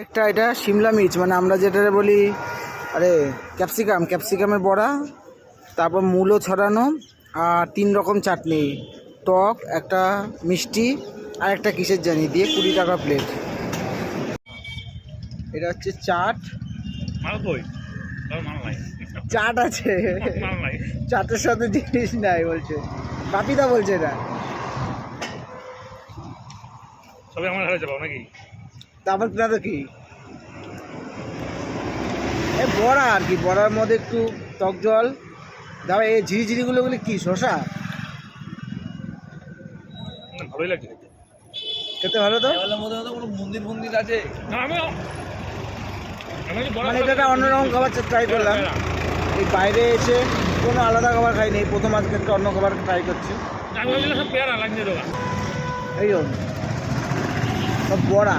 এটা শিমলা মির্চ, মানে আমরা যেটা বলি আরে ক্যাপসিকামের বড়া, তারপর মূলো ছড়ানো, আর 3 রকম চাটনি, টক, একটা মিষ্টি আর একটা কিসের জানি দিয়ে 20 টাকা প্লেট। এটা হচ্ছে চাট। চাট আছে, চাটের সাথে জিনিস নাই বলছে, বাপিদা বলছে এটা। সবাই আমার হারে যাবো নাকি? তারপর না তো কি এই বড়া আর কি, বড়ার মধ্যে একটু টক জল দাও। এই ঝিরিঝিরিগুলো বলে কি শসা? ভালোই লাগছে খেতে ভালো তো। কোনো মন্দির আছে? মানে এটা একটা অন্যরকম খাবার ট্রাই করলাম। এই বাইরে এসে কোনো আলাদা খাবার খাইনি, প্রথম আজকে একটা অন্য খাবার ট্রাই করছি। পেয়ারা লাগছে দোকান এই জন্য সব বড়া।